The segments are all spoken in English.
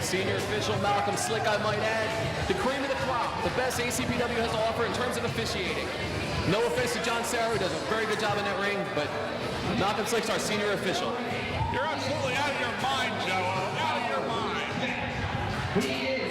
Senior official Malcolm Slick, I might add, the cream of the crop, the best ACPW has to offer in terms of officiating. No offense to John Sarah, who does a very good job in that ring, but Malcolm Slick's our senior official. You're absolutely out of your mind, Joe. Out of your mind. He is.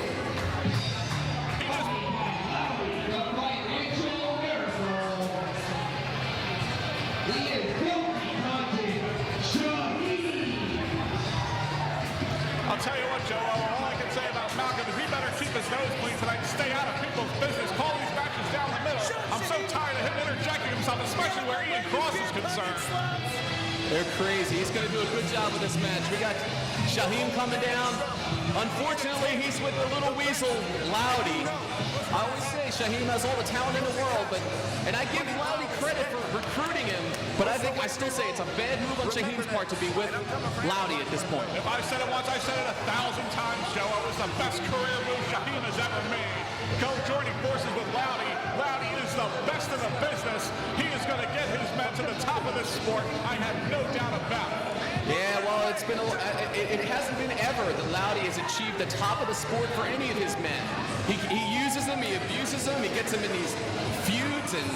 I'll tell you what, Joe, all I can say about Malcolm is he better keep his nose clean tonight and stay out of people's business. Call these matches down the middle. I'm so tired of him interjecting himself, especially where Ian Cross is concerned. They're crazy. He's going to do a good job with this match. We got Shaheem coming down. Unfortunately, he's with the little weasel, Loudy. I always say Shaheem has all the talent in the world, and I give Loudy credit for recruiting him, but I still say it's a bad move on Shaheem's part to be with Loudy at this point. If I said it once, I said it 1,000 times, Joe. It was the best career move Shaheem has ever made. Go joining forces with Loudy. Loudy is the best in the business. He is going to get his men to the top of this sport. I have no doubt about it. Yeah, well, it's been it hasn't been ever that Loudy has achieved the top of the sport for any of his men. He uses them, he abuses them, he gets them in these feuds and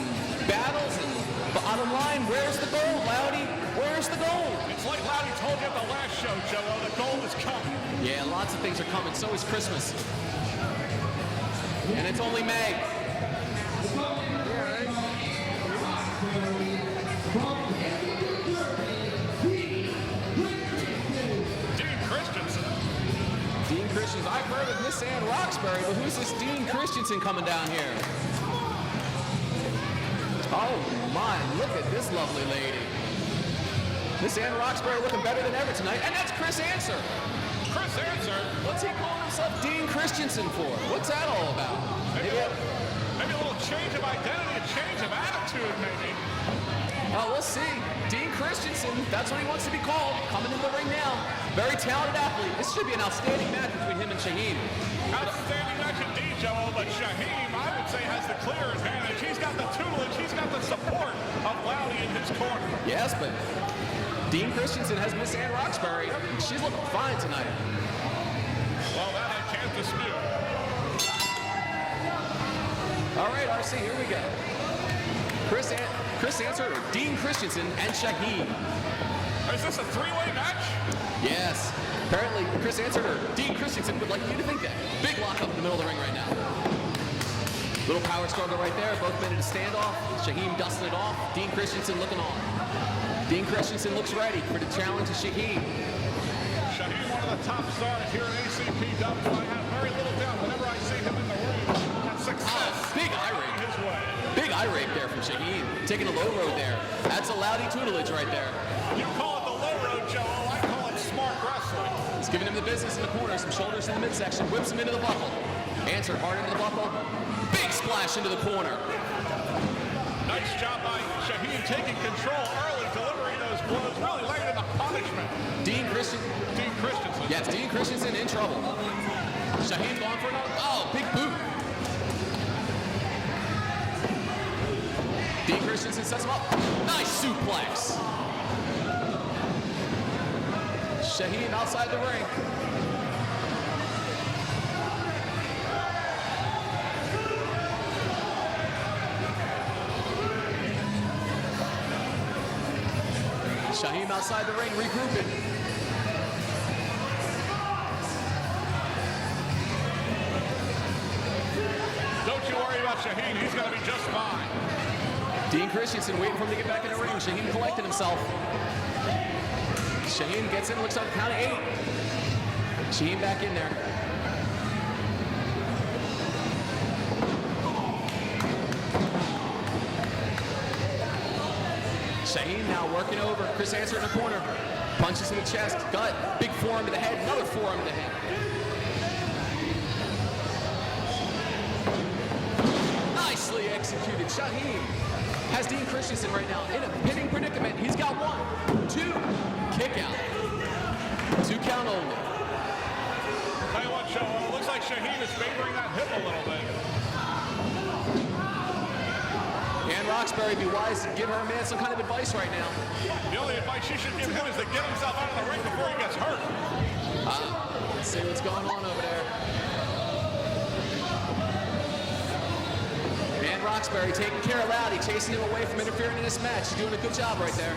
battles, and bottom line, where's the gold, Loudy? Where's the gold? It's like Loudy told you at the last show, Joe, the gold is coming. Yeah, lots of things are coming, so is Christmas. And it's only May. Dean Christensen. I've heard of Miss Ann Roxbury, but who's this Dean Christensen coming down here? Oh my, look at this lovely lady. Miss Ann Roxbury looking better than ever tonight, and that's Chris Answer. Chris Answer? What's he calling himself Dean Christensen for? What's that all about? Maybe a little change of identity, a change of attitude, maybe. Oh, we'll see. Dean Christensen, that's what he wants to be called. Coming into the ring now. Very talented athlete. This should be an outstanding match between him and Shaheem. Outstanding match indeed, Joe, but Shaheem, I would say, has the clear advantage. He's got the tutelage, he's got the support of Loudy in his corner. Yes, but Dean Christensen has Miss Ann Roxbury. She's looking fine tonight. Well, that I can't dispute. All right, RC, here we go. Chris Answer, Dean Christensen, and Shaheem. Is this a three-way match? Yes. Apparently, Chris Answer or Dean Christensen would like you to think that. Big lockup in the middle of the ring right now. Little power struggle right there. Both men in a standoff. Shaheem dusting it off. Dean Christensen looking on. Dean Christensen looks ready for the challenge of Shaheem. Shaheem, one of the top stars here at ACPW. I have very little doubt whenever I see him in the ring. Success. Big eye rape. His way. Big eye rape there from Shaheem. Taking a low road there. That's a Loudy tutelage right there. You call it the low road, Joe. I call it smart wrestling. He's giving him the business in the corner. Some shoulders in the midsection. Whips him into the buckle. Answer hard into the buckle. Big splash into the corner. Nice job by Shaheem taking control early, delivering those blows, really laying in the punishment. Dean Christensen. Yes, Dean Christensen in trouble. Shaheem going for another. Oh, big boot. Dean Christensen sets him up. Nice suplex. Shaheem outside the ring. Shaheem outside the ring, regrouping. Don't you worry about Shaheem, he's going to be just fine. Dean Christensen waiting for him to get back in the ring. Shaheem collected himself. Shaheem gets in, looks like count of 8. Shaheem back in there. Shaheem now working over. Chris Answer in the corner. Punches in the chest, gut, big forearm to the head, another forearm to the head. Nicely executed. Shaheem has Dean Christensen right now in a pinning predicament. He's got 1, 2, kick out. 2 count only. Shaheem is favoring that hip a little bit. And Roxbury, be wise to give her man some kind of advice right now. The only advice she should give him is to get himself out of the ring before he gets hurt. Let's see what's going on over there. And Roxbury taking care of Loudy, chasing him away from interfering in this match. She's doing a good job right there.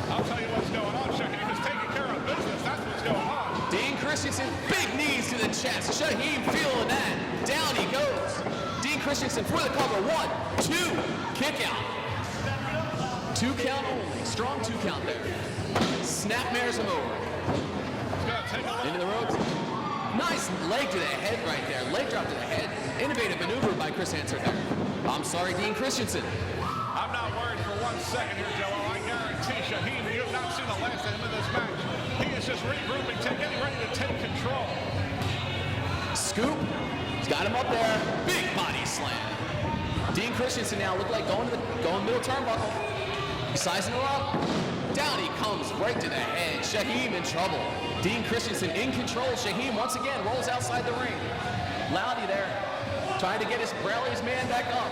I'll tell you what's going on. Shaheem is taking care of business. That's what's going on. Dean Christensen, big knees to the chest. Shaheem feeling that. Down he goes. Dean Christensen for the cover. 1, 2, kick out. 2 count only. Strong 2 count there. Snapmares him over. Into the ropes. Nice leg to the head right there. Leg drop to the head. Innovative maneuver by Chris Ansert there. I'm sorry, Dean Christensen. I'm not worried for 1 second here, Joe. I guarantee Shaheem, you have not seen the last of him in this match. He is just regrouping, getting ready to take control. Scoop. He's got him up there. Big body slam. Dean Christensen now look like going middle turnbuckle. He's sizing her up. Down he comes right to the head. Shaheem in trouble. Dean Christensen in control. Shaheem once again rolls outside the ring. Loudy there, trying to get rally his man back up.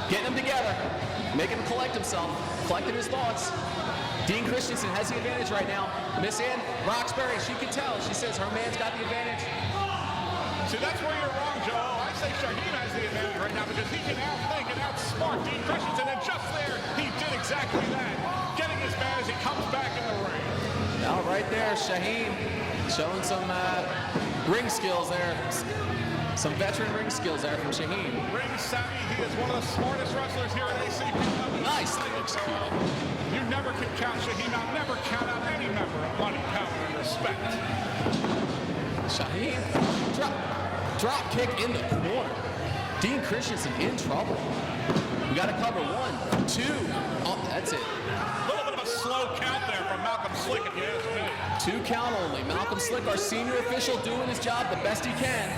Getting them together, making him collect himself, collecting his thoughts. Dean Christensen has the advantage right now. Miss Ann Roxbury, she can tell. She says her man's got the advantage. See, that's where you're wrong, Joe. I say Shaheem has the advantage right now because he can outthink and outsmart Dean Christensen, and just there, he did exactly that. Getting his man as he comes back in the ring. Now right there, Shaheem showing some ring skills there. Some veteran ring skills there from Shaheem. Ring savvy, he is one of the smartest wrestlers here at ACPW. Nicely executed. You never can count Shaheem out, never count out any member of Money, Power, and Respect. Shaheem, drop kick in the corner. Dean Christensen in trouble. We got to cover 1, 2. Oh, that's it. A little bit of a slow count there from Malcolm Slick, if you ask me. 2 count only. Malcolm Slick, our senior official, doing his job the best he can.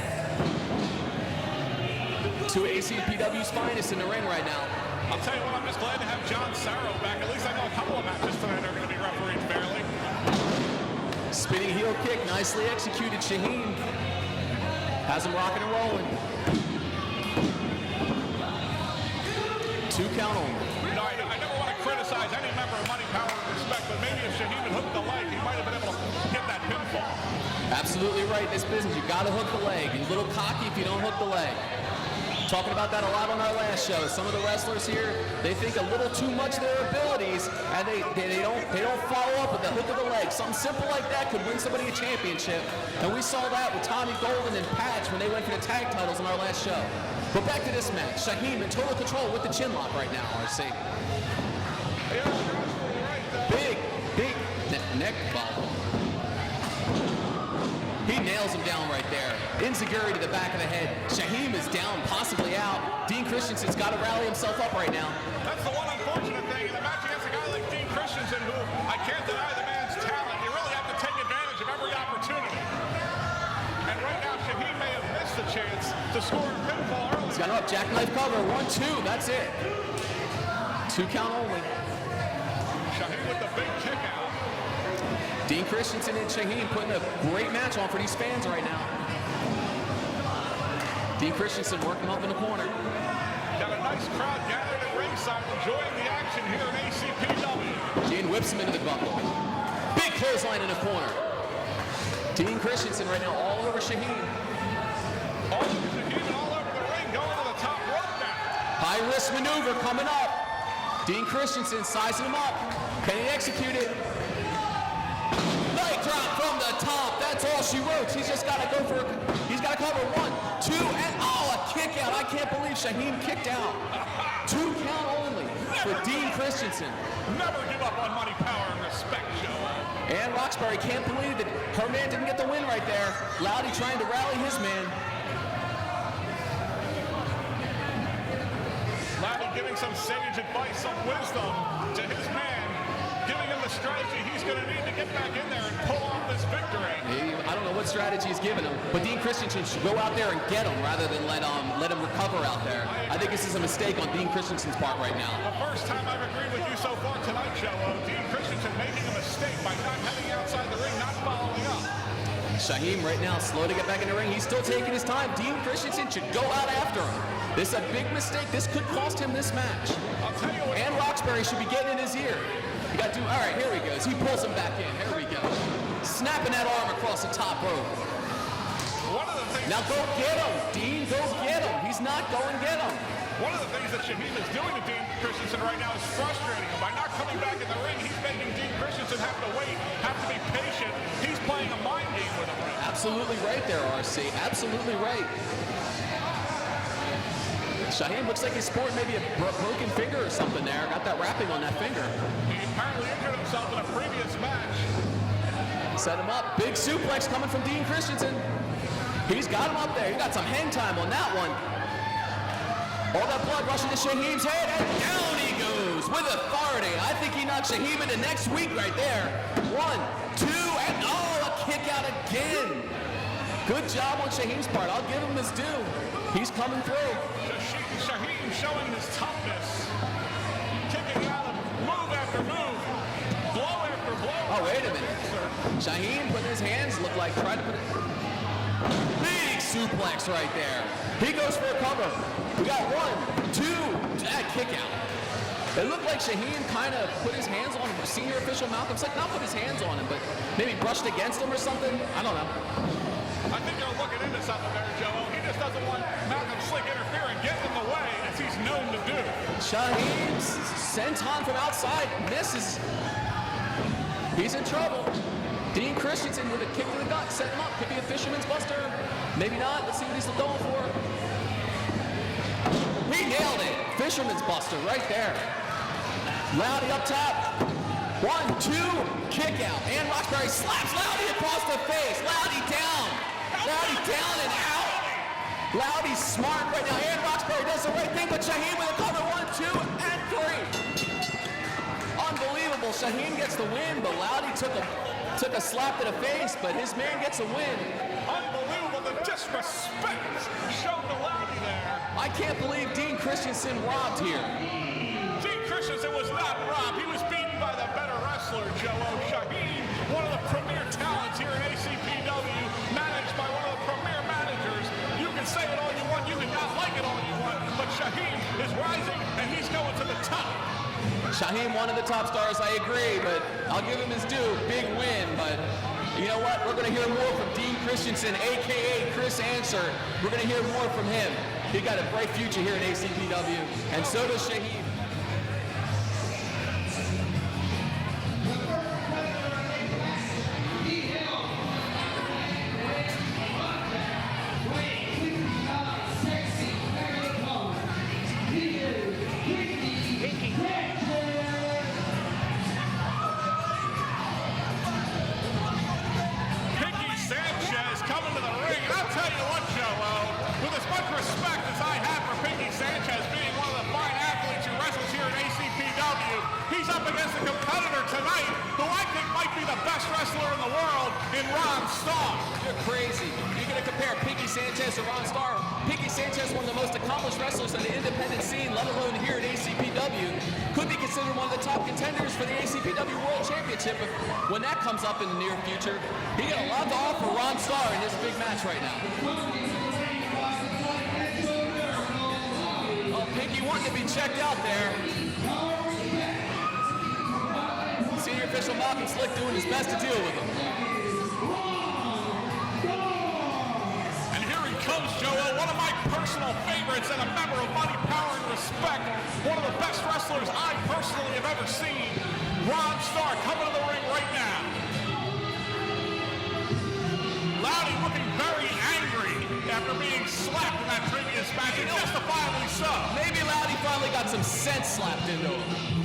2 ACPW's finest in the ring right now. I'll tell you what, I'm just glad to have John Sarro back. At least I know a couple of matches tonight are going to be refereed fairly. Spinning heel kick, nicely executed. Shaheem has him rocking and rolling. 2 count only. No, I never want to criticize any member of Money, Power, and Respect, but maybe if Shaheem had hooked the leg, he might have been able to get that pinfall. Absolutely right. This business, you got to hook the leg. You're a little cocky if you don't hook the leg. Talking about that a lot on our last show. Some of the wrestlers here, they think a little too much of their abilities, and they don't follow up with the hook of the leg. Something simple like that could win somebody a championship. And we saw that with Tommy Golden and Patch when they went for the tag titles on our last show. But back to this match. Shaheem in total control with the chin lock right now, RC. Big neck ball. He nails him down right there. Enziguri to the back of the head. Shaheem is down, possibly out. Dean Christensen's got to rally himself up right now. That's the one unfortunate thing in the match against a guy like Dean Christensen, who I can't deny the man's talent. You really have to take advantage of every opportunity. And right now, Shaheem may have missed the chance to score a pinfall early. He's got him up, jackknife cover, 1, 2, that's it. 2 count only. Shaheem with the big kick out. Dean Christensen and Shaheem putting a great match on for these fans right now. Dean Christensen working up in the corner. Got a nice crowd gathered at ringside, enjoying the action here in ACPW. Dean whips him into the buckle. Big clothesline in the corner. Dean Christensen right now all over Shaheem. All over Shaheem and all over the ring, going to the top rope now. High risk maneuver coming up. Dean Christensen sizing him up. Can he execute it? Leg drop from the top. That's all she wrote. He's just got to go for he's got to cover 1, 2, and a kick out. I can't believe Shaheem kicked out. 2 count only for Dean Christensen. Never give up on Money, Power, and Respect, Joe. And Roxbury can't believe that her man didn't get the win right there. Loudy trying to rally his man. Loudy giving some sage advice, some wisdom to his man, giving him the strategy he's going to need to get back in there and pull off this victory. I don't know what strategy he's giving him, but Dean Christensen should go out there and get him rather than let him recover out there. I think this is a mistake on Dean Christensen's part right now. The first time I've agreed with you so far tonight, Joe. Dean Christensen making a mistake by not heading outside the ring, not following up. Shaheem right now slow to get back in the ring. He's still taking his time. Dean Christensen should go out after him. This is a big mistake. This could cost him this match. And Roxbury should be getting in his ear. You got to do, all right, here he goes. He pulls him back in. Here we go. Snapping that arm across the top rope. Now go get him, Dean. Go get him. He's not going get him. One of the things that Shaheem is doing to Dean Christensen right now is frustrating him. By not coming back in the ring, he's making Dean Christensen have to wait, have to be patient. He's playing a mind game with him. Absolutely right there, RC. Absolutely right. Shaheem looks like he's sporting maybe a broken finger or something there. Got that wrapping on that finger. He apparently injured himself in a previous match. Set him up. Big suplex coming from Dean Christensen. He's got him up there. He got some hang time on that one. All that blood rushing to Shaheem's head, and down he goes with authority. I think he knocked Shaheem into next week right there. 1, 2, and oh, a kick out again. Good job on Shaheem's part. I'll give him his due. He's coming through. Shaheem showing his toughness. Kicking out of move after move. Blow after blow. Oh, wait a minute. Shaheem putting his hands, look like trying to put it. Big suplex right there. He goes for a cover. We got 1, 2, kick out. It looked like Shaheem kind of put his hands on him. Senior official Malcolm Slick, not put his hands on him, but maybe brushed against him or something. I don't know. I think they're looking into something there, Joe. He just doesn't want Malcolm Slick interfering, getting in the way, as he's known to do. Shaheem senton from outside, misses. He's in trouble. Dean Christensen with a kick to the gut, set him up. Could be a fisherman's buster. Maybe not. Let's see what he's going for. He nailed it. Fisherman's buster right there. Loudy up top. 1, 2, kick out. And Roxbury slaps Loudy across the face. Loudy down. Loudy down and out. Loudy's smart right now. And Roxbury does the right thing, but Shaheem with a cover. 1, 2, and 3. Unbelievable. Shaheem gets the win, but Loudy took a slap to the face, but his man gets a win. Unbelievable, the disrespect shown to Loudy there. I can't believe Dean Christensen robbed here. Dean Christensen was not robbed. He was beaten by the better wrestler, Joe Shaheem, one of the premier talents here at ACPW, managed by one of the premier managers. You can say it all you want, you can not like it all you want, but Shaheem is rising, and he's going to the top. Shaheem, one of the top stars, I agree, but I'll give him his due. Big win, but you know what? We're going to hear more from Dean Christensen, a.k.a. Chris Ansert. We're going to hear more from him. He got a bright future here at ACPW, and so does Shaheem. Pinkie Sanchez coming to the ring. And I'll tell you what, Joe, with as much respect as I have for Pinkie Sanchez being one of the fine athletes who wrestles here at ACPW, he's up against a competitor tonight who I think might be the best wrestler in the world in Ron Starr. You're crazy. You're going to compare Pinkie Sanchez to Ron Starr. Pinkie Sanchez, one of the most accomplished wrestlers on the independent scene, let alone here at ACPW, could be considered one of the top contenders for the ACPW World Championship when that comes up in the near future. He got a lot to offer Ron Starr in this big match right now. Oh, Pinkie wanting to be checked out there. Senior official Malcolm Slick doing his best to deal with him. And here he comes, Joel, one of my personal favorites and a member of Money, Power, and Respect. One of the best wrestlers I personally have ever seen. Ron Starr coming to the ring right now. Loudy looking very angry after being slapped in that previous match, and justifiably so. Maybe Loudy finally got some sense slapped into him.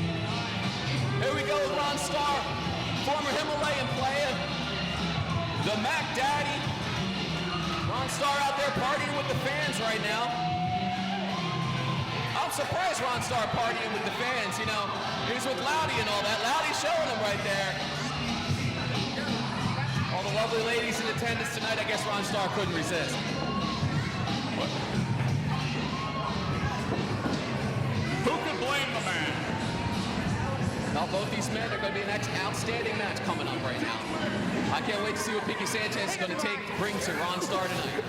Here we go with Ron Starr, former Himalayan player, the Mac Daddy. Ron Starr out there partying with the fans right now. I'm surprised Ron Starr partying with the fans, you know. He's with Loudy and all that. Loudy's showing him right there. All the lovely ladies in attendance tonight, I guess Ron Starr couldn't resist. Who could blame the man? Now both these men are going to be an outstanding match coming up right now. I can't wait to see what Pinkie Sanchez is going to bring to Ron Starr tonight.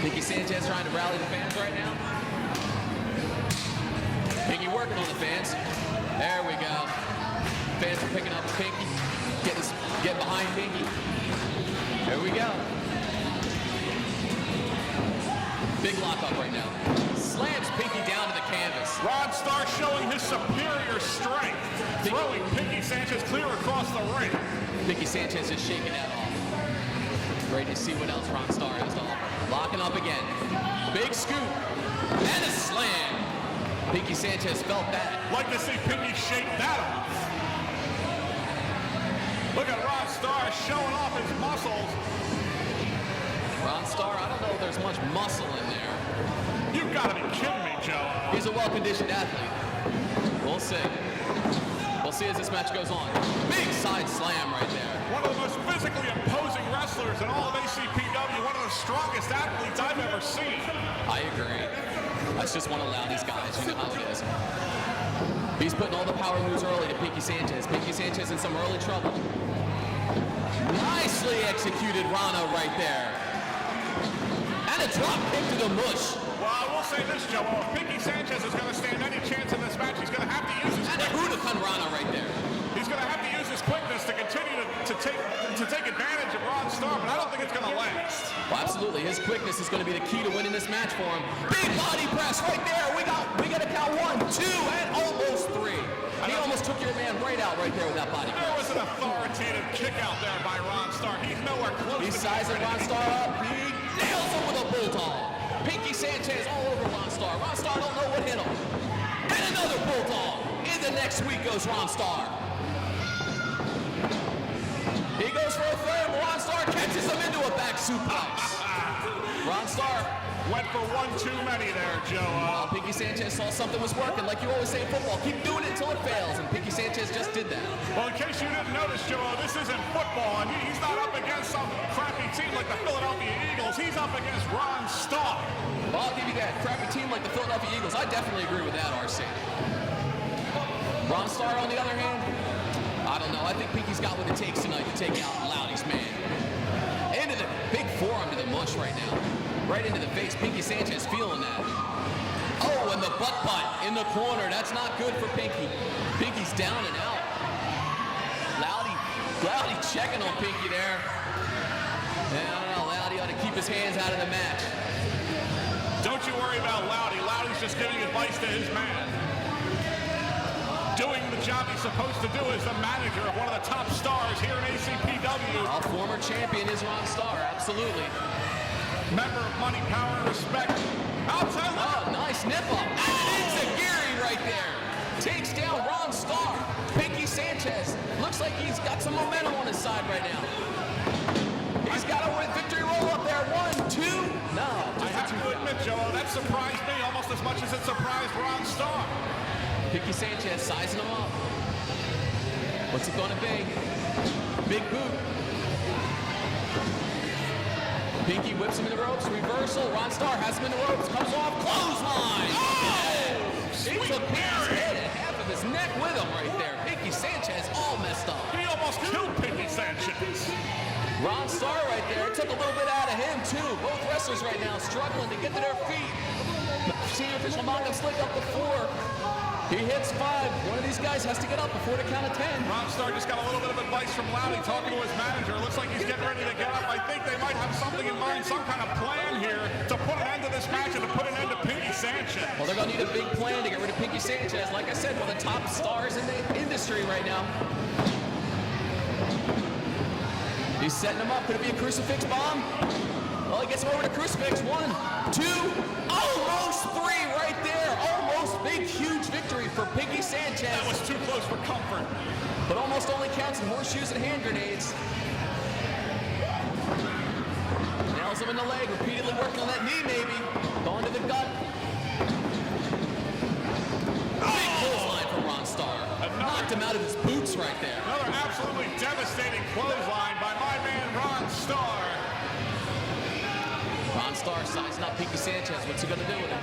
Pinkie Sanchez trying to rally the fans right now. Pinkie working on the fans. There we go. Fans are picking up Pinkie. Get behind Pinkie. There we go. Big lockup right now. Slams Pinkie down to the canvas. Ron Starr showing his superior strength. Throwing Pinkie Sanchez clear across the ring. Pinkie Sanchez just shaking that off. Ready to see what else Ron Starr has to offer. Locking up again. Big scoop. And a slam. Pinkie Sanchez felt that. Like to see Pinkie shake that off. Look at Ron Starr showing off his muscles. Ron Starr, I don't know if there's much muscle in there. You've got to be kidding me, Joe. He's a well-conditioned athlete. We'll see. We'll see as this match goes on. Big side slam right there. One of the most physically imposing wrestlers in all of ACPW. One of the strongest athletes I've ever seen. I agree. Let's just want to allow these guys. You know how it is. He's putting all the power moves early to Pinkie Sanchez. Pinkie Sanchez in some early trouble. Nicely executed Rana right there. And a drop kick to the mush. Well, I will say this, Joe. If Pinkie Sanchez is going to stand any chance in this match, he's going to have to use his and a Huracan Rana right there. He's going to have to use his quickness to continue to take advantage of Ron Starr, but I don't think it's going to last. Well, absolutely. His quickness is going to be the key to winning this match for him. Big body press right there. We got to count 1, 2, and almost 3. He almost took your man right out right there with that body press. There was an authoritative kick out there by Ron Starr. He's nowhere close. He's sizing Ron Starr up. He nails him with a bulldog. Pinkie Sanchez all over Ron Starr. Ron Starr don't know what hit him. And another bulldog. In the next week goes Ron Starr. He goes for a third. Ron Starr catches him into a back suplex. Ron Starr went for one too many there, Joe. Pinkie Sanchez saw something was working. Like you always say in football, keep doing it until it fails. And Pinkie Sanchez just did that. Well, in case you didn't notice, Joe, this isn't football. I mean, he's not up against some crappy team like the Philadelphia Eagles. He's up against Ron Starr. Well, I'll give you that. Crappy team like the Philadelphia Eagles. I definitely agree with that, RC. Ron Starr, on the other hand, I don't know. I think Pinkie's got what it takes tonight to take out Loudy's man. Into the big forearm to the mush right now. Right into the face. Pinkie Sanchez feeling that. Oh, and the butt in the corner. That's not good for Pinkie. Pinkie's down and out. Loudy checking on Pinkie there. And I don't know. Loudy ought to keep his hands out of the match. Don't you worry about Loudy. Loudy's just giving advice to his man. Doing the job he's supposed to do as the manager of one of the top stars here in ACPW. Our former champion is Ron Starr, absolutely. Member of Money, Power, and Respect. Outside oh, nice nip up. And it's a Gary right there. Takes down Ron Starr. Pinkie Sanchez. Looks like he's got some momentum on his side right now. He's got a victory roll up there. 1, 2. No. I have to admit, Joe, that surprised me almost as much as it surprised Ron Starr. Pinkie Sanchez sizing him up. What's it going to be? Big boot. Pinkie whips him in the ropes. Reversal. Ron Starr has him in the ropes. Comes off. Clothesline. Oh! He took Pinkie's head and half of his neck with him right there. Pinkie Sanchez all messed up. He almost killed Pinkie Sanchez. Ron Starr right there. Took a little bit out of him, too. Both wrestlers right now struggling to get to their feet. Senior official Malcolm Slick up to 4. He hits 5. One of these guys has to get up before the count of 10. Ron Starr just got a little bit of advice from Loudy talking to his manager. Looks like he's getting ready to get up. I think they might have something in mind, some kind of plan here to put an end to this match and to put an end to Pinkie Sanchez. Well, they're going to need a big plan to get rid of Pinkie Sanchez. Like I said, one of the top stars in the industry right now. He's setting him up. Could it be a crucifix bomb? Well, he gets him over to crucifix. 1, 2, almost 3 right there. Almost big, huge victory for Pinkie Sanchez. That was too close for comfort. But almost only counts in horseshoes and hand grenades. Nails him in the leg, repeatedly working on that knee maybe. Going to the gut. Big clothesline from Ron Starr. Knocked him out of his boots right there. Another absolutely devastating clothesline by my man Ron Starr. Starr sizing up Pinkie Sanchez. What's he going to do with it?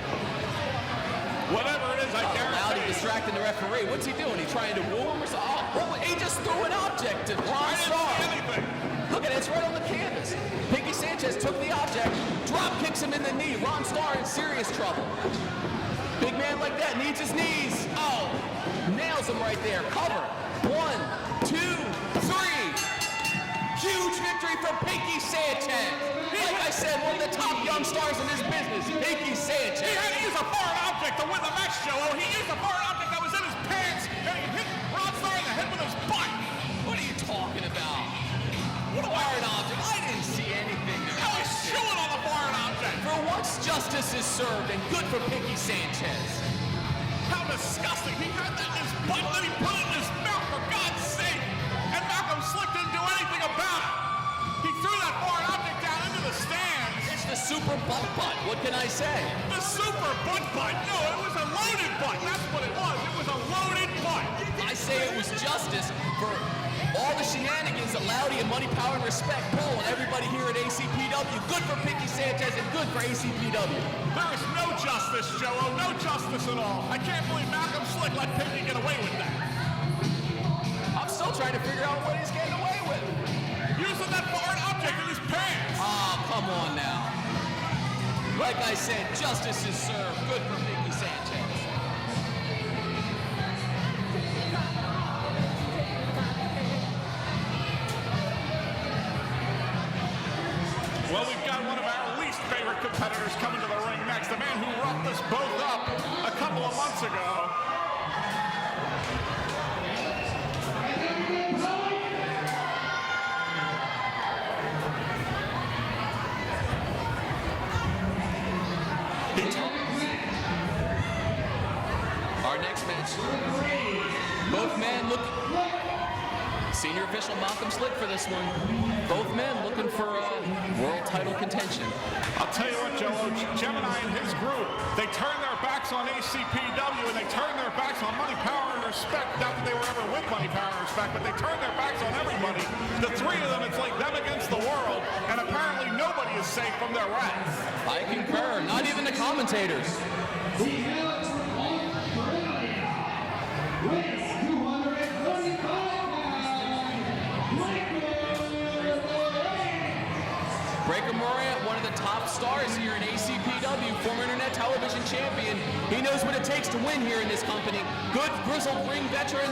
Whatever it is, I guarantee. Loud, he distracting the referee. What's he doing? He trying to woo him or something? Oh, he just threw an object to Starr. Anything. Look at it, it's right on the canvas. Pinkie Sanchez took the object, drop kicks him in the knee. Starr in serious trouble. Big man like that needs his knees. Oh, nails him right there. Cover. 1, 2, 3. Huge victory for Pinkie Sanchez. Like I said, one of the top young stars in this business, Pinkie Sanchez. He had to use a foreign object to win the match, Joe. He used a foreign object that was in his pants, and he hit Starr in the head with his butt. What are you talking about? What a foreign object? I didn't see anything there. Now he's chewing on the foreign object. For once, justice is served, and good for Pinkie Sanchez. How disgusting. He got that in his butt, and then he put it in his mouth, for God's sake. And Malcolm Slick didn't do anything about it. He threw that foreign object down into the stands. It's the super butt. What can I say? The super butt. No, it was a loaded butt. That's what it was. It was a loaded butt. I say it was justice for all the shenanigans that Loudy and Money, Power, and Respect pull and everybody here at ACPW. Good for Pinkie Sanchez and good for ACPW. There is no justice, Joe. No justice at all. I can't believe Malcolm Slick let Pinkie get away with that. I'm still trying to figure out what he's getting away with. Using that foreign object in his pants. Oh, come on now. Like I said, justice is served. Good for Pinkie Sanchez. Well, we've got one of our least favorite competitors coming to the ring next. The man who roughed us both up a couple of months ago. Our next match, both men look. Senior official Malcolm Slick for this one. Both men looking for world title contention. I'll tell you what, Joe, Gemini and his group, they turned their backs on ACPW and they turned their backs on Money, Power, and Respect. Not that they were ever with Money, Power, and Respect, but they turned their backs on everybody. The three of them, it's like them against the world, and apparently nobody is safe from their wrath. I concur. Not even the commentators. Breaker Morant, one of the top stars here in ACPW, former internet television champion. He knows what it takes to win here in this company. Good grizzled ring veteran.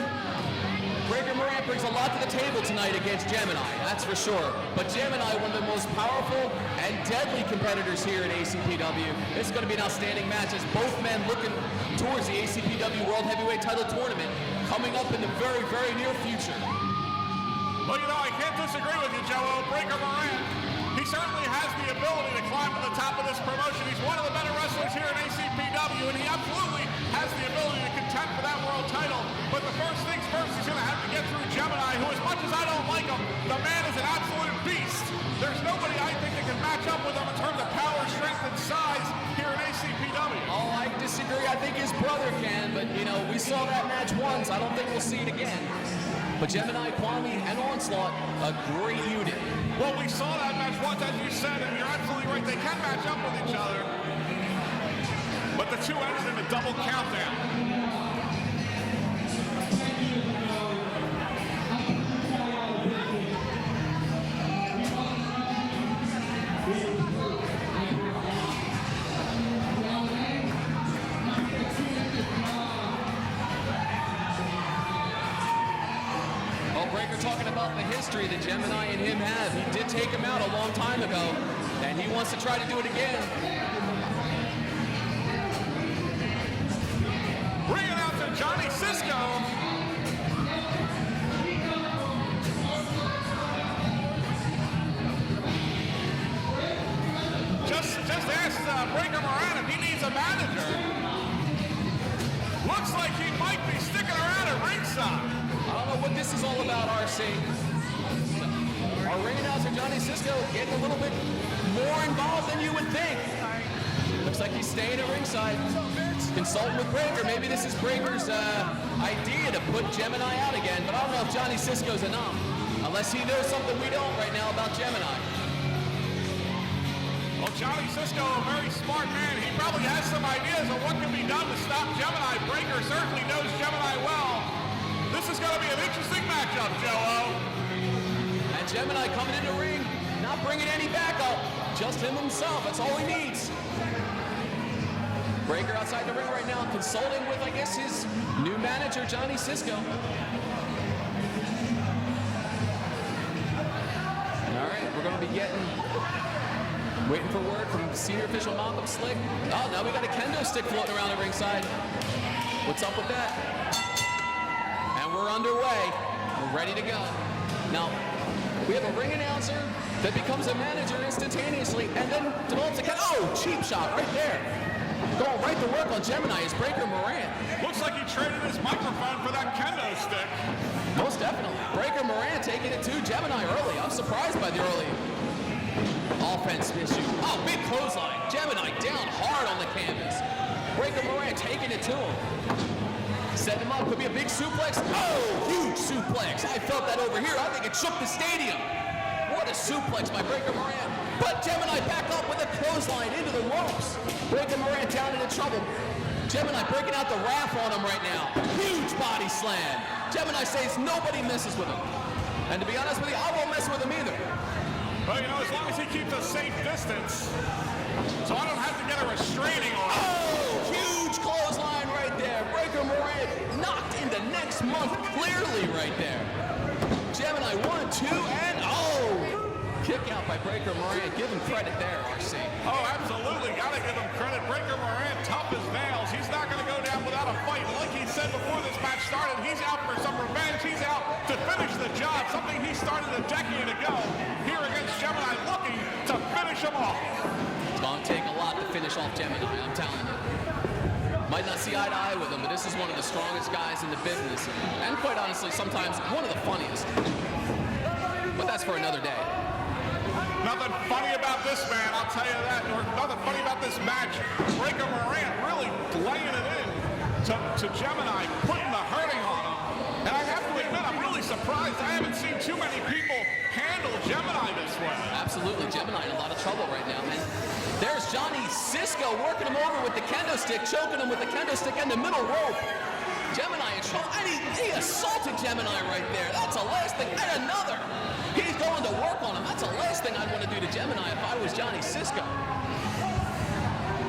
Breaker Morant brings a lot to the table tonight against Gemini, that's for sure. But Gemini, one of the most powerful and deadly competitors here in ACPW. This is going to be an outstanding match as both men looking towards the ACPW World Heavyweight Title Tournament coming up in the very, very near future. Well, you know, I can't disagree with you, Joe. Breaker Morant, he certainly has the ability to climb to the top of this promotion. He's one of the better wrestlers here in ACPW, and he absolutely has the ability to contend for that world title. But the first things first, he's going to have to get through Gemini, who, as much as I don't like him, the man is an absolute beast. There's nobody I think that can match up with him in terms of power, strength, and size here in ACPW. Oh, I disagree. I think his brother can, but, you know, we saw that match once. I don't think we'll see it again. But Gemini, Kwame, and Onslaught, a great unit. Well, we saw that match once, as you said, and you're absolutely right. They can match up with each other. But the two ended in a double countdown. Talking about the history that Gemini and him have. He did take him out a long time ago, and he wants to try to do it again. Ring announcer Johnny Cisco. Just asked Breaker Morant if he needs a manager. Looks like he might be sticking around at ringside. I don't know what this is all about, RC. Our ring announcer, Johnny Cisco, getting a little bit more involved than you would think. Looks like he's staying at ringside, consulting with Breaker. Maybe this is Breaker's idea to put Gemini out again, but I don't know if Johnny Cisco's enough, unless he knows something we don't right now about Gemini. Well, Johnny Cisco, a very smart man. He probably has some ideas of what can be done to stop Gemini. Breaker certainly knows Gemini well. This is going to be an interesting matchup, Joe. And Gemini coming in the ring, not bringing any backup. Just him himself, that's all he needs. Breaker outside the ring right now, consulting with, I guess, his new manager, Johnny Cisco. All right, we're going to be waiting for word from senior official Malcolm Slick. Oh, now we got a kendo stick floating around the ringside. What's up with that? And we're underway. We're ready to go. Now, we have a ring announcer that becomes a manager instantaneously and then develops a cheap shot right there. Going right to work on Gemini is Breaker Morant. Looks like he traded his microphone for that kendo stick. Most definitely. Breaker Morant taking it to Gemini early. I'm surprised by the early offense issue. Oh, big clothesline. Gemini down hard on the canvas. Breaker Morant taking it to him. Setting him up. Could be a big suplex. Oh, huge suplex. I felt that over here. I think it shook the stadium. What a suplex by Breaker Morant. But Gemini back up with a clothesline into the ropes. Breaker Morant down into trouble. Gemini breaking out the wrath on him right now. Huge body slam. Gemini says nobody messes with him. And to be honest with you, I won't mess with him either. Well, you know, as long as he keeps a safe distance, so I don't have to get a restraining order. Oh, huge clothesline right there. Breaker Morant knocked into next month clearly right there. Gemini 1, 2, and kick out by Breaker Morant. Give him credit there, RC. Oh, absolutely. Got to give him credit. Breaker Morant, tough as nails. He's not going to go down without a fight. Like he said before this match started, he's out for some revenge. He's out to finish the job, something he started a decade ago here against Gemini, looking to finish him off. It's going to take a lot to finish off Gemini, I'm telling you. Might not see eye to eye with him, but this is one of the strongest guys in the business. And quite honestly, sometimes one of the funniest. But that's for another day. Nothing funny about this man, I'll tell you that. Or nothing funny about this match. Breaker Morant really laying it in to Gemini, putting the hurting on him. And I have to admit, I'm really surprised. I haven't seen too many people handle Gemini this way. Absolutely, Gemini in a lot of trouble right now, man. There's Johnny Cisco working him over with the kendo stick, choking him with the kendo stick in the middle rope. Gemini in trouble. And he assaulted Gemini right there. That's the last thing. And another. He's going to work on him. That's the last thing I'd want to do to Gemini if I was Johnny Cisco.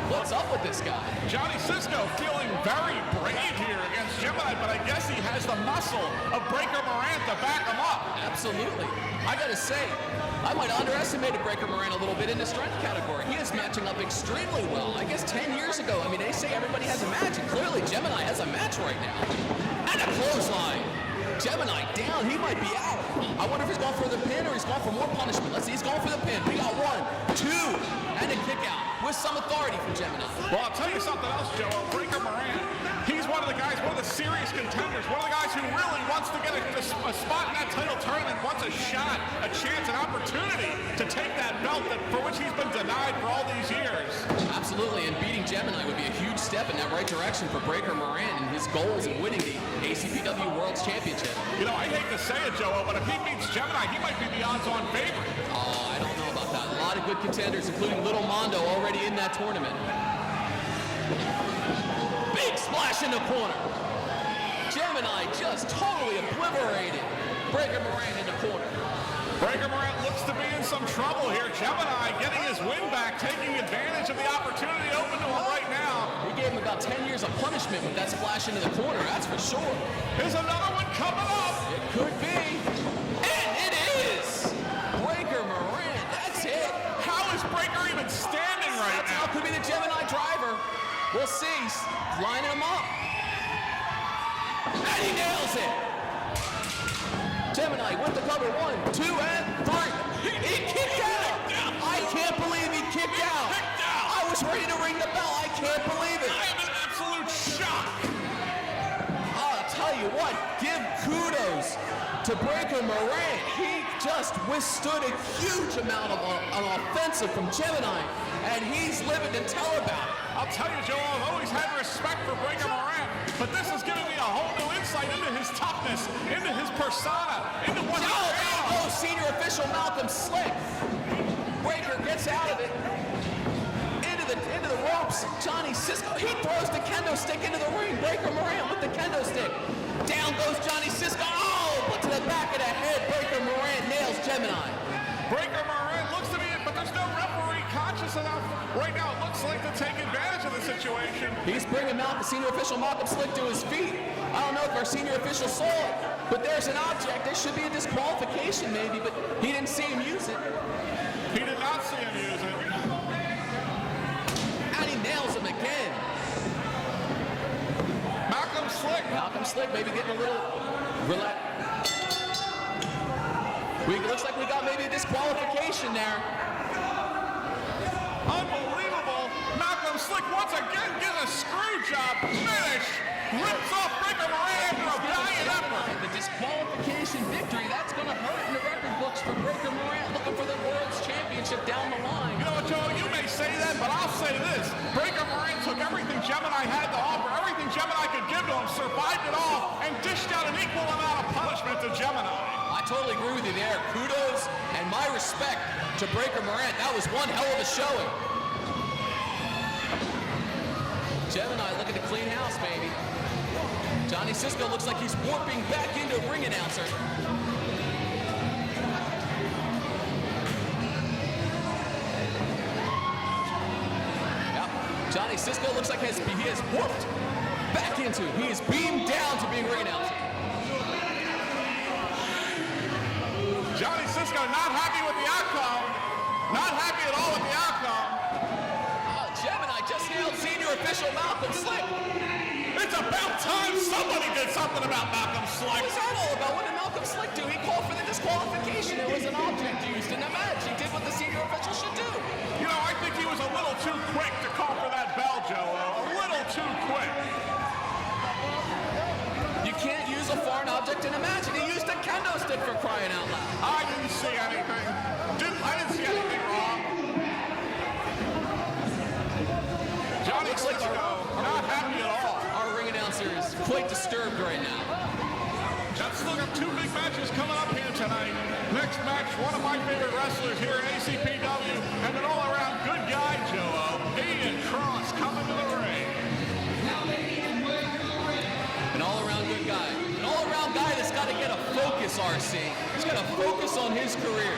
What's up with this guy? Johnny Cisco feeling very brave here against Gemini, but I guess he has the muscle of Breaker Morant to back him up. Absolutely. I got to say, I might have underestimated Breaker Morant a little bit in the strength category. He is matching up extremely well. I guess 10 years ago, I mean, they say everybody has a match, and clearly Gemini has a match right now. And a clothesline. Gemini down, he might be out. I wonder if he's going for the pin or he's going for more punishment. Let's see, he's going for the pin. We got 1, 2, and a kick out with some authority from Gemini. Well, I'll tell you something else, Joe. Breaker Morant, he's one of the guys, one of the serious contenders, one of the guys who really wants to get a spot in that title tournament, wants a shot, a chance, an opportunity to take that belt for which he's been denied for all these years. Absolutely, and beating Gemini would be a huge step in that right direction for Breaker Morant and his goals of winning the ACPW World's Championship. You know, I hate to say it, Joe, but if he beats Gemini, he might be the odds-on favorite. Oh, I don't know about that. A lot of good contenders, including Little Mondo, already in that tournament. Big splash in the corner. Gemini just totally obliterated Breaker Morant in the corner. Breaker Morant looks to be in some trouble here. Gemini getting his win back, taking advantage of the opportunity open to him right now. He gave him about 10 years of punishment with that splash into the corner, that's for sure. There's another one coming up. It could be. And it is! Breaker Morant, that's it. How is Breaker even standing right now? Could be the Gemini driver. We'll see. Lining him up. And he nails it. Gemini with the cover. 1, 2, and 3. He kicked out. I can't believe he kicked out. I was ready to ring the bell. I can't believe it. I am in absolute shock. I'll tell you what, give kudos to Breaker Morant. He just withstood a huge amount of an offensive from Gemini, and he's living to tell about it. I'll tell you, Joe, I've always had respect for Breaker Morant, but this is giving me a whole new insight into his toughness, into his persona, into what he's Oh, senior official Malcolm Slick. Breaker gets out of it. Into the ropes. Johnny Cisco, he throws the kendo stick into the ring. Breaker Morant with the kendo stick. Down goes Johnny Cisco. Oh, but to the back of the head, Breaker Morant nails Gemini. Breaker Morant looks to be it, but there's no referee conscious enough right now. It looks like to take advantage of the situation. He's bringing out the senior official Malcolm Slick to his feet. I don't know if our senior official saw it, but there's an object. There should be a disqualification maybe, but he didn't see him use it. He did not see him use it. And he nails him again. Malcolm Slick maybe getting a little relaxed. Looks like we got maybe a disqualification there. Unbelievable. Malcolm Slick once again gets a screw job finish. Rips off Breaker Morant after a valiant effort. The disqualification victory, that's going to hurt in the record books for Breaker Morant, looking for the World's Championship down the line. You know what, Joe? You may say that, but I'll say this. Breaker Morant took everything Gemini had to offer, everything Gemini could give to him, survived it all, and dished out an equal amount of punishment to Gemini. I totally agree with you there. Kudos and my respect to Breaker Morant. That was one hell of a showing. Gemini looking to clean house, baby. Johnny Cisco looks like he's warping back into ring announcer. Yep. Johnny Cisco looks like he has warped back into, he is beamed down to being ring announcer. Johnny Cisco not happy with the outcome. Not happy at all with the outcome. Oh, Gemini just nailed senior official Malcolm Slick. It's about time somebody did something about Malcolm Slick. What was that all about? What did Malcolm Slick do? He called for the disqualification. There was an object used in the match. He did what the senior official should do. You know, I think he was a little too quick to call for that bell, Joe. A little too quick. You can't use a foreign object in a match, and he used a kendo stick for crying out loud. I didn't see anything. I didn't see anything wrong. Johnny Cisco, not happy at all. Our ring announcer is quite disturbed right now. That's still got two big matches coming up here tonight. Next match, one of my favorite wrestlers here at ACPW, and an all-around good guy, Joe. Ian Cross coming to the ring. An all-around good guy. An all-around guy that's got to get a focus, RC. He's got to focus on his career.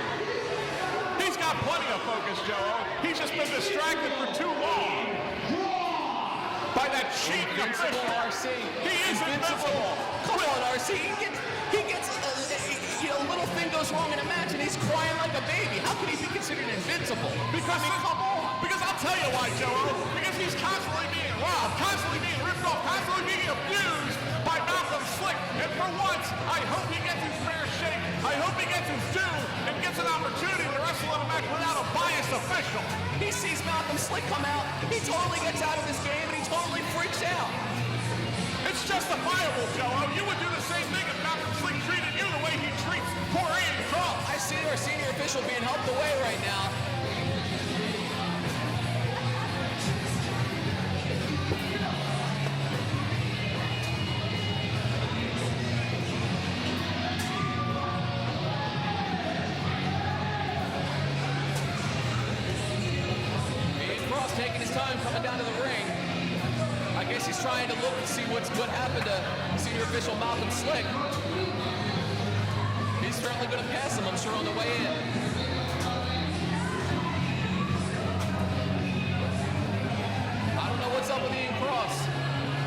He's got plenty of focus, Joe. He's just been distracted for too long by that cheap Invincible RC. He is invincible. Come on, RC. He gets little thing goes wrong in a match and he's crying like a baby. How can he be considered invincible? Because come on. Because I'll tell you why, Joe. Because he's constantly being robbed, constantly being ripped off, constantly being abused by Malcolm Slick. And for once, I hope he gets his fair shake. I hope he gets his due and gets an opportunity to wrestle in a match without a biased official. He sees Malcolm Slick come out. He totally gets out of his game and he totally freaks out. It's justifiable, Joe. You would do the same thing if Malcolm Slick treated you the way he treats poor Ian Cross. I see our senior official being helped away right now. Ian Cross taking his time coming down to the ring. I guess he's trying to look and see what happened to senior official Malcolm Slick. He's certainly going to pass him, I'm sure, on the way in. I don't know what's up with Ian Cross.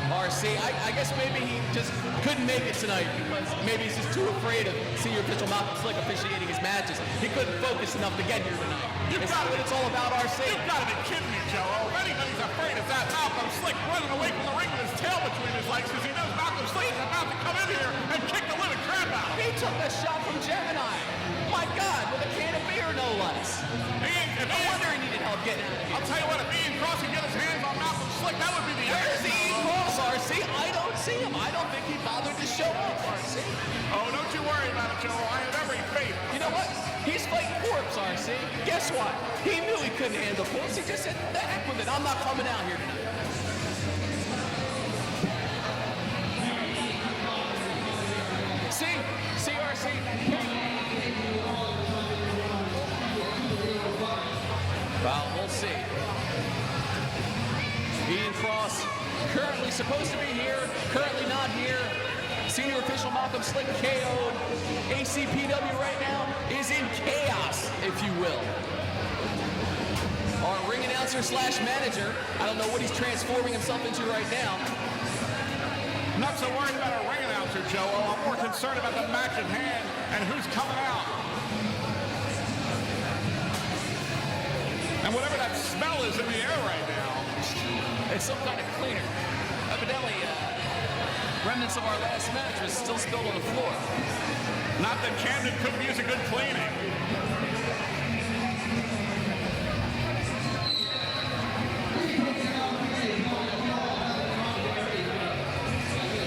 RC, I guess maybe he just couldn't make it tonight because maybe he's just too afraid of senior official Malcolm Slick officiating his matches. He couldn't focus enough to get here tonight. Is that what it's all about, RC? You've got to be kidding me, Joe. If anybody's afraid of that Malcolm Slick running away from the ring with his tail between his legs because he knows Malcolm Slick is about to come in here and kick the living crap out of him. He took a shot from Gemini. My God, with a can of beer, no less. No wonder he needed help getting out of here. I'll tell you what, if Ian Cross can get his hands on Malcolm Slick, that would be the end. Where's Ian Cross, RC? I don't see him. I don't think he bothered to show up, RC. Oh, don't you worry about it, Joe. I have every faith. You know what? He's fighting Korpse, RC. Guess what? He knew he couldn't handle Korpse. He just said, the heck with it. I'm not coming out here tonight. See, RC. see. Ian Cross currently supposed to be here, currently not here. Senior official Malcolm Slick KO'd. ACPW right now is in chaos, if you will. Our ring announcer slash manager, I don't know what he's transforming himself into right now. Not so worried about a ring announcer, Joe. I'm more concerned about the match at hand and who's coming out. And whatever that smell is in the air right now. It's some kind of cleaner. Evidently, remnants of our last match was still spilled on the floor. Not that Camden couldn't use a good cleaning.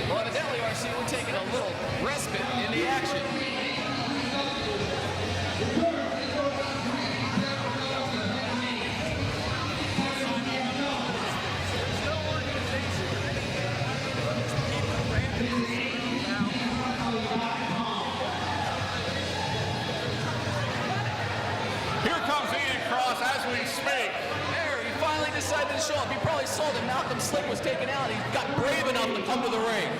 Well, evidently, RC, we're taking a little respite in the action. As we speak. There, he finally decided to show up. He probably saw that Malcolm Slick was taken out. He got brave enough to come to the ring.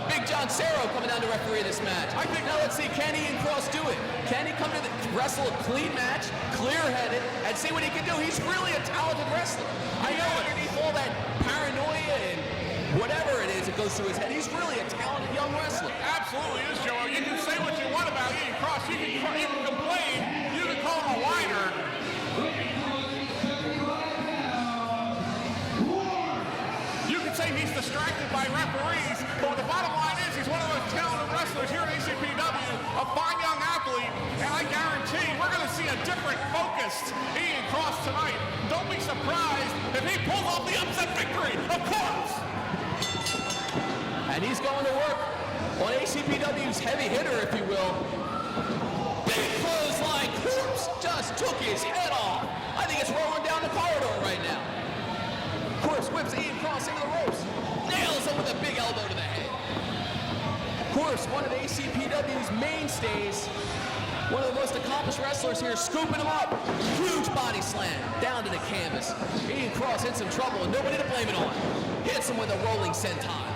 Big John Cerro coming down to referee this match. I think now let's see, can Ian Cross do it? Can he come to wrestle a clean match, clear-headed, and see what he can do? He's really a talented wrestler. I know underneath all that paranoia and whatever it is that goes through his head, he's really a talented young wrestler. Absolutely is, Joe. You can say what you want about Ian Cross. You can complain. You can call him a whiner. You can say he's distracted by referees, but the bottom line is he's one of the most talented wrestlers here at ACPW, a fine young athlete, and I guarantee we're going to see a different focused Ian Cross tonight. Don't be surprised if he pulls off the upset victory, of course. And he's going to work on ACPW's heavy hitter, if you will. Big clothesline. Korpse just took his head off. I think it's rolling down the corridor right now. Korpse whips Ian Cross into the ropes. Nails him with a big elbow to the head. Korpse, one of ACPW's mainstays. One of the most accomplished wrestlers here, scooping him up. Huge body slam down to the canvas. Ian Cross in some trouble and nobody to blame it on. Hits him with a rolling senton.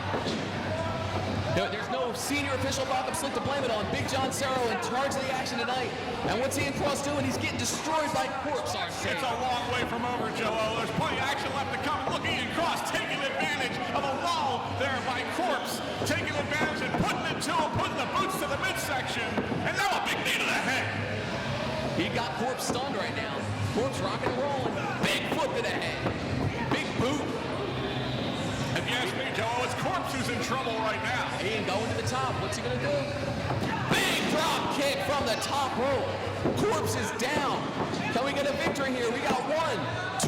There's no senior official Malcolm Slick to blame it on. Big John Cerro in charge of the action tonight. And what's Ian Cross doing? He's getting destroyed by Korpse. It's a long way from over, Joe. There's plenty of action left to come. Look, Ian Cross taking advantage of a lull there by Korpse. Taking advantage and putting it to him, putting the boots to the midsection. And now a big knee to the head. He got Korpse stunned right now. Korpse rocking and rolling. Big foot to the head. Big boot. If you ask me, Joe, it's Korpse who's in trouble right now. Ian going to the top. What's he going to do? Big drop kick from the top rope. Korpse is down. Can we get a victory here? We got 1, 2,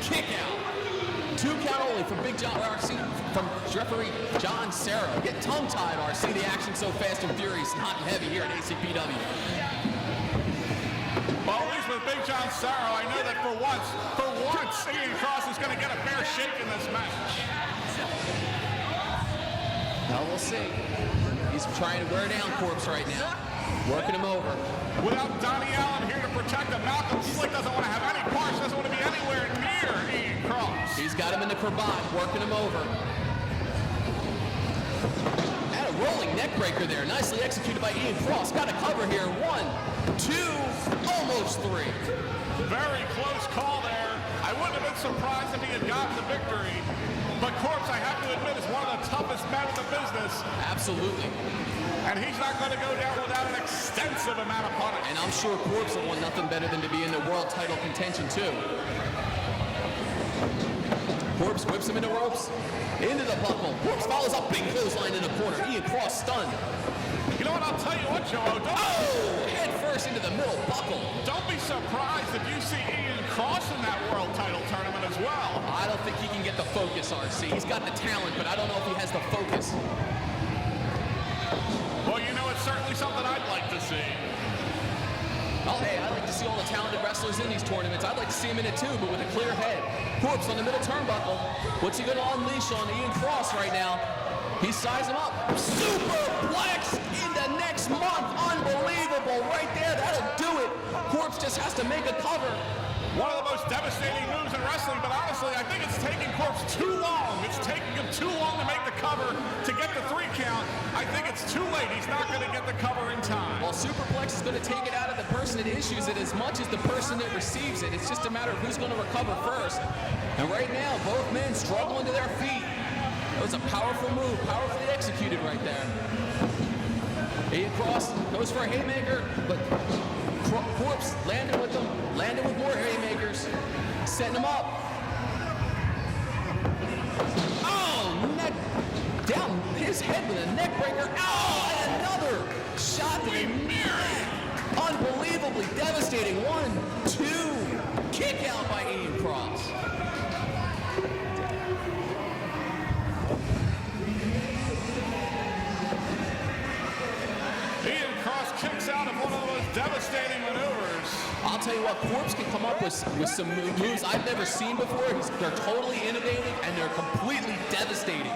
kick out. 2 count only from Big John, RC, from referee John Cerro. Get tongue-tied, RC. The action so fast and furious, hot and heavy here at ACPW. Well, at least with Big John Cerro, I know that for once, Ian Cross is going to get a fair shake in this match. Well, we'll see. He's trying to wear down Korpse right now. Working him over. Without Donnie Allen here to protect him, Malcolm Slick doesn't want to have any parts, doesn't want to be anywhere near Ian Cross. He's got him in the cravat, working him over. And a rolling neck breaker there. Nicely executed by Ian Cross. Got a cover here. 1, 2, almost 3. Very close call there. I wouldn't have been surprised if he had gotten the victory. But Korpse, I have to admit, is one of the toughest men in the business. Absolutely. And he's not going to go down without an extensive amount of punishment. And I'm sure Korpse will want nothing better than to be in the world title contention, too. Korpse whips him into ropes. Into the buckle. Korpse follows up, big clothesline in the corner. Ian Cross stunned. You know what, I'll tell you what, Joe. Head first into the middle buckle. Don't be surprised if you see Ian Cross in that world title tournament as well. I don't think he can get the focus, RC. He's got the talent, but I don't know if he has the focus. Well, you know, it's certainly something I'd like to see. Oh, hey, I like to see all the talented wrestlers in these tournaments. I'd like to see him in it too, but with a clear head. Korpse on the middle turnbuckle. What's he going to unleash on Ian Cross right now? He sized him up. Superplex into next month. Unbelievable. fireball right there. That'll do it. Korpse just has to make a cover. One of the most devastating moves in wrestling, but honestly, I think it's taking Korpse too long. It's taking him too long to make the cover to get the 3 count. I think it's too late. He's not going to get the cover in time. Well, Superplex is going to take it out of the person that issues it as much as the person that receives it. It's just a matter of who's going to recover first. And right now, both men struggling to their feet. That was a powerful move, powerfully executed right there. Ian Cross goes for a haymaker, but Korpse landing with them, landing with more haymakers, setting them up. Oh, neck down his head with a neck breaker. Oh, and another shot to the neck. Unbelievably devastating. 1, 2, kick out by Ian Cross. Ian Cross kicks out of one of the most devastating maneuvers. I'll tell you what, Korpse can come up with some moves I've never seen before. They're totally innovative and they're completely devastating.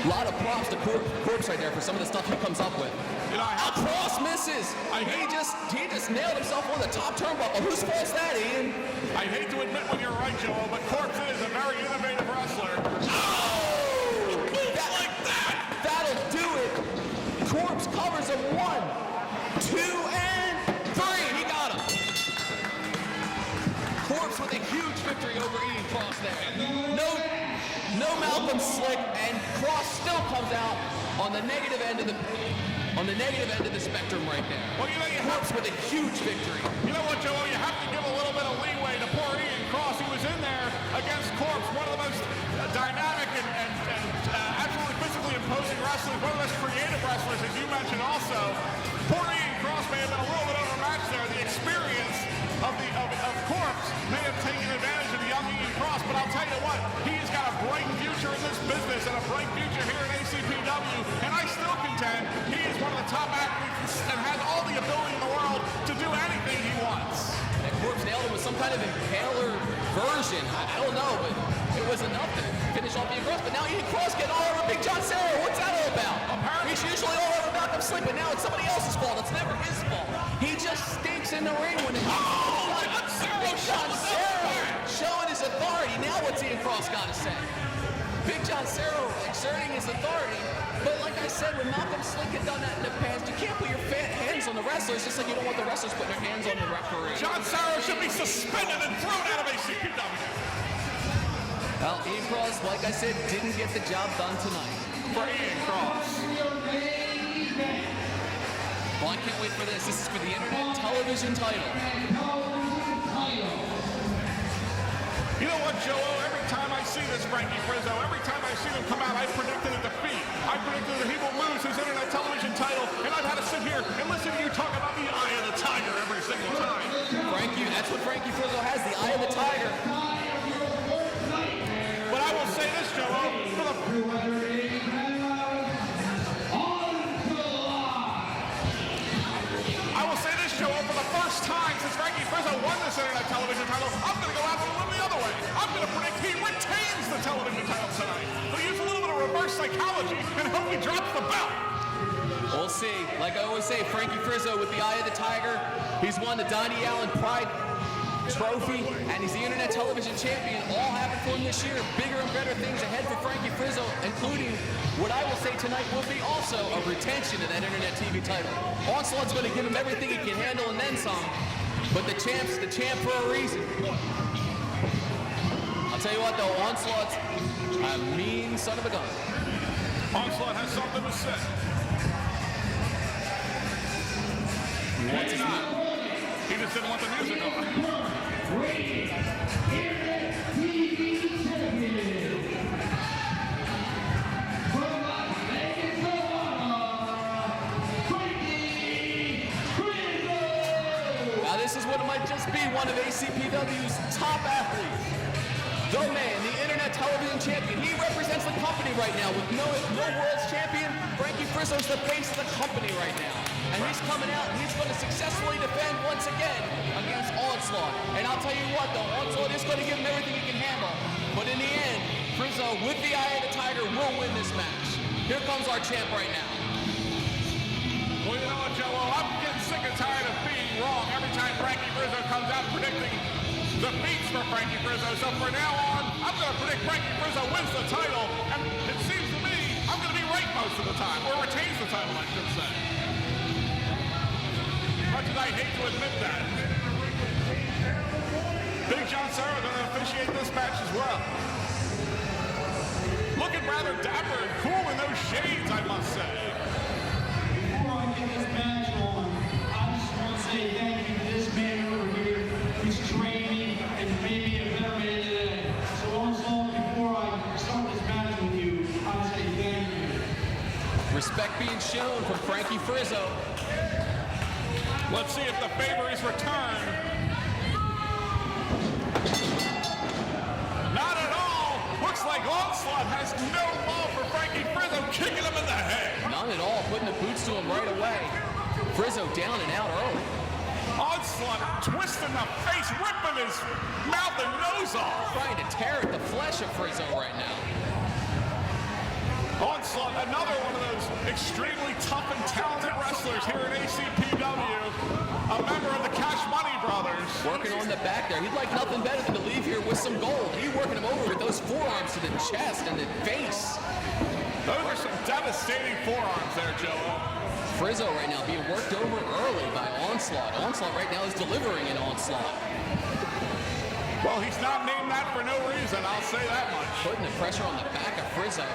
A lot of props to Korpse right there for some of the stuff he comes up with. You know, Cross misses. He just nailed himself on the top turnbuckle. Whose fault's that, Ian? I hate to admit when you're right, Joel, but Korpse is a very innovative wrestler. Oh! Like that! That'll do it. Korpse covers him 1, 2, and 3. He got him. Korpse with a huge victory over Ian Cross there. No Malcolm Slick, and Cross still comes out on the negative end of the spectrum right there. Well, you know, Korpse with a huge victory. You know what, Joel? You have to give a little bit of leeway to poor Ian Cross. He was in there against Korpse, one of the most dynamic and absolutely physically imposing wrestlers, one of the most creative wrestlers, as you mentioned also. Poor Ian Cross may have been a little bit overmatched there. The experience of Korpse may have taken advantage of the young Ian Cross, but I'll tell you what, he's got a bright future in this business and a bright future here in ACPW, and I still contend he is one of the top athletes and has all the ability in the world to do anything he wants. And Korpse nailed him with some kind of impaler version. I don't know, but it was enough to finish off Ian Cross. But now Ian Cross getting all over Big John Sarah. What's that all about? Apparently, he's usually all over Malcolm Slick, but now it's somebody else's fault. It's never his fault. He just stinks in the ring when it's Big John Sarah showing his authority. Now what's Ian Cross got to say? Big John Sarah exerting his authority. But like I said, when Malcolm Slick had done that in the past, you can't put your hands on the wrestlers just like you don't want the wrestlers putting their hands on the referee. John Sarah should be suspended and thrown out of ACPW. Well, Ian Cross, like I said, didn't get the job done tonight. For Ian Cross. Well, I can't wait for this. This is for the Internet Television title. You know what, Joel? Every time I see this Franky Frizo, every time I see him come out, I predicted a defeat. I predicted that he will lose his Internet Television title, and I've had to sit here and listen to you talk about the eye of the tiger every single time. Franky, that's what Franky Frizo has, the eye of the tiger. But I will say this, Joel, for the first time since Franky Frizo won this Internet Television title, I'm going to go out and win the other way. I'm going to predict he retains the television title tonight. But use a little bit of reverse psychology and hope he drops the belt. We'll see. Like I always say, Franky Frizo with the eye of the tiger. He's won the Donnie Allen Pride Trophy, and he's the Internet Television Champion. All happened for him this year. Bigger and better things ahead for Franky Frizo, including what I will say tonight will be also a retention of that Internet TV title. Onslaught's going to give him everything he can handle and then some, but the champ's the champ for a reason. I'll tell you what though, Onslaught's a mean son of a gun. Onslaught has something to say. He wants his He just didn't want the music on. Now this is what might just be one of ACPW's top athletes. The man, the Internet Television Champion. He represents the company right now with no World's Champion. Franky Frizo's the face of the company right now. And he's coming out and he's going to successfully defend once again against Onslaught. And I'll tell you what though, Onslaught is going to give him everything he can handle. But in the end, Frizo with the eye of the tiger will win this match. Here comes our champ right now. Well, you know what, Joel? I'm getting sick comes out predicting defeats for Frankie Frizo. So from now on, I'm going to predict Frankie Frizo wins the title, and it seems to me I'm going to be right most of the time, or retains the title, I should say. Much as I hate to admit that. Big John Sarah going to officiate this match as well. Looking rather dapper and cool in those shades, I must say. Before I get this match on, I just want to say thank you to this man over here who's trained me and made me a better man today. So also, before I start this match with you, I say thank you. Respect being shown from Frankie Frizo. Let's see if the favor is returned. Not at all. Looks like Onslaught has no love for Frankie Frizo, kicking him in the head. None at all, putting the boots to him right away. Frizo down and out early. Onslaught twisting the face, ripping his mouth and nose off. Trying to tear at the flesh of Frizo right now. Onslaught, another one of those extremely tough and talented wrestlers here at ACPW. A member of the Cash Money Brothers. Working on the back there. He'd like nothing better than to leave here with some gold. He working him over with those forearms to the chest and the face. Those are some devastating forearms there, Joe. Frizo right now being worked over early by Onslaught. Onslaught right now is delivering an onslaught. Well, he's not named that for no reason, I'll say that much. Putting the pressure on the back of Frizo.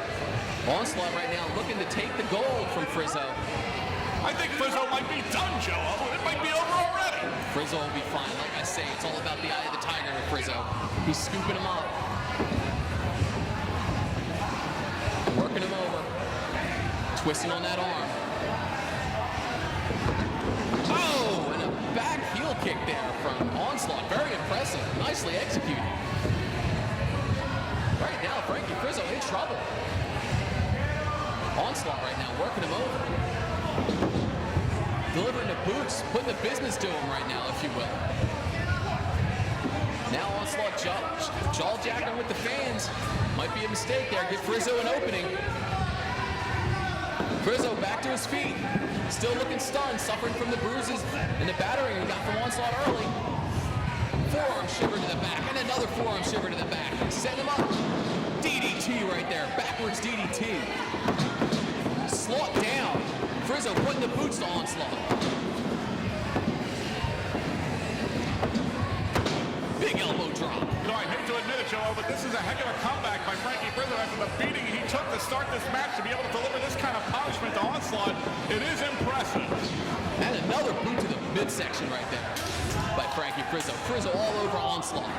Onslaught right now looking to take the gold from Frizo. I think Frizo might be done, Joe. It might be over already. Frizo will be fine. Like I say, it's all about the eye of the tiger with Frizo. He's scooping him up. Working him over. Twisting on that arm. Oh, and a back heel kick there from Onslaught. Very impressive. Nicely executed. Right now, Frankie Frizo in trouble. Onslaught right now working him over. Delivering the boots, putting the business to him right now, if you will. Now Onslaught jaw-jacking with the fans. Might be a mistake there. Give Frizo an opening. Frizo back to his feet. Still looking stunned, suffering from the bruises and the battering he got from Onslaught early. Forearm shiver to the back, and another forearm shiver to the back. Set him up. DDT right there. Backwards DDT. Slaught down. Frizo putting the boots to Onslaught. Big elbow drop. You know, I hate to admit it, Joe, but this is a heck of a comeback by Frankie Frizo after the beating he took to start this match. To be able to deliver this kind of punishment to Onslaught, it is impressive. And another boot to the midsection right there by Frankie Frizo. Frizo all over Onslaught.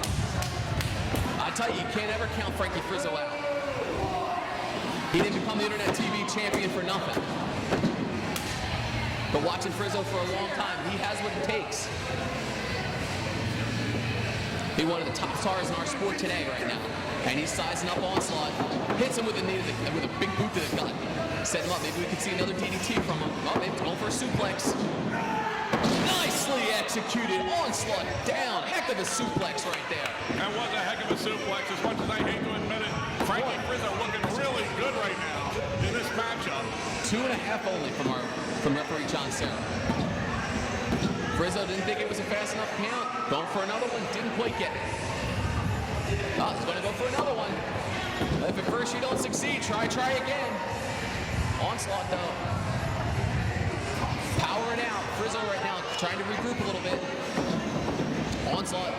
I tell you can't ever count Frankie Frizo out. He didn't become the Internet TV champion for nothing. But watching Frizo for a long time, he has what it takes. He's one of the top stars in our sport today right now. And he's sizing up Onslaught. Hits him with a knee with a big boot to the gut. Set him up. Maybe we could see another DDT from him. Oh, maybe going for a suplex. Nicely executed. Onslaught down. Heck of a suplex right there. That was a heck of a suplex, as much as I hate to admit it. Frankie Frizo looking really good right now in this matchup. 2.5 only from referee John Sarah. Frizo didn't think it was a fast enough count. Going for another one, didn't quite get it. Oh, he's going to go for another one. If at first you don't succeed, try again. Onslaught though. Powering out. Frizo right now trying to regroup a little bit. Onslaught.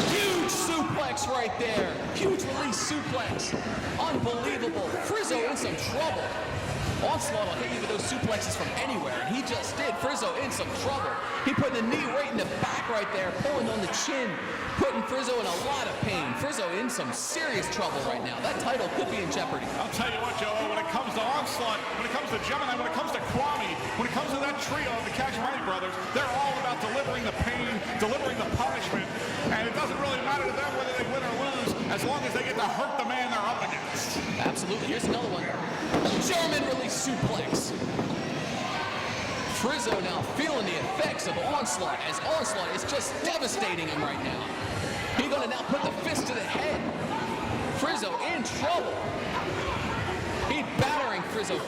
Huge suplex right there. Huge release suplex. Unbelievable. Frizo in some trouble. Onslaught will hit you with those suplexes from anywhere, and he just did. Frizo in some trouble. He put the knee right in the back right there, pulling on the chin, putting Frizo in a lot of pain. Frizo in some serious trouble right now. That title could be in jeopardy. I'll tell you what, Joe, when it comes to Onslaught, when it comes to Gemini, when it comes to Kwame, when it comes to that trio of the Cash Money Brothers, they're all about delivering the pain, delivering the punishment, and it doesn't really matter to them whether they win or lose, as long as they get to hurt the man they're up against. Absolutely. Here's another one. German release suplex. Frizo now feeling the effects of Onslaught, as Onslaught is just devastating him right now. He's going to now put the fist to the head. Frizo in trouble. He's battering Frizo.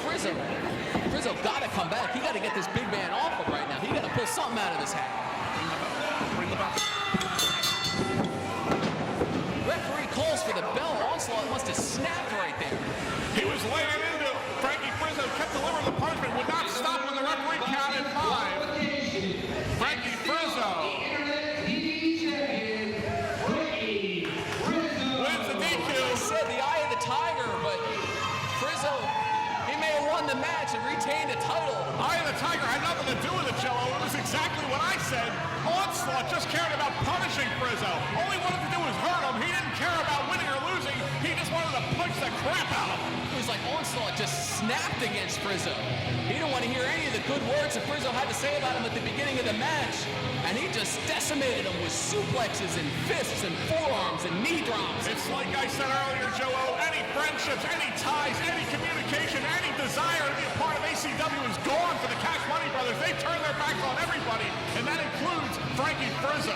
Frizo got to come back. He got to get this big man off him right now. He got to pull something out of his hat. Referee calls for the bell. Onslaught must have snapped right there. He was laying into Frankie Frizo, kept delivering the punishment, would not stop when the referee counted 5. Frankie Frizo wins the DQ. I said the eye of the tiger, but Frizo, he may have won the match and retained the title. Eye of the Tiger had nothing to do with it, Jello. It was exactly what I said. Onslaught just cared about punishing Frizo. All he wanted to do was hurt him. He didn't care about winning or losing. He just wanted to punch the crap out of him. It was like Onslaught just snapped against Frizo. He didn't want to hear any of the good words that Frizo had to say about him at the beginning of the match. And he just decimated him with suplexes and fists and forearms and knee drops. It's like I said earlier, Joe, any friendships, any ties, any communication, any desire to be a part of ACW is gone for the Cash Money Brothers. They turned their backs on everybody, and that includes Frankie Frizo.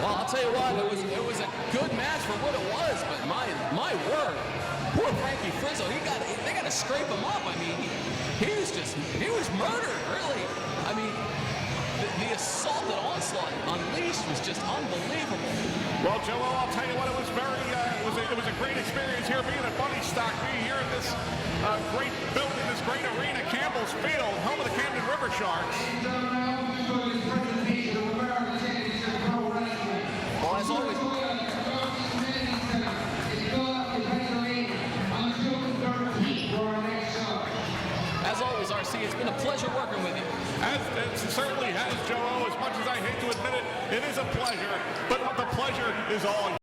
Well, I'll tell you what, it was a good match for what it was, but my word, poor Frankie Frizo, they got to scrape him up. I mean, he was murdered, really. I mean, the assault that Onslaught unleashed was just unbelievable. Well, Joe, I'll tell you what, it was a great experience here being at Bunny Stock, being here in this great building, this great arena, Campbell's Field, home of the Camden River Sharks. Well, as always, RC, it's been a pleasure working with you. It certainly has, Joe. As much as I hate to admit it, it is a pleasure, but the pleasure is all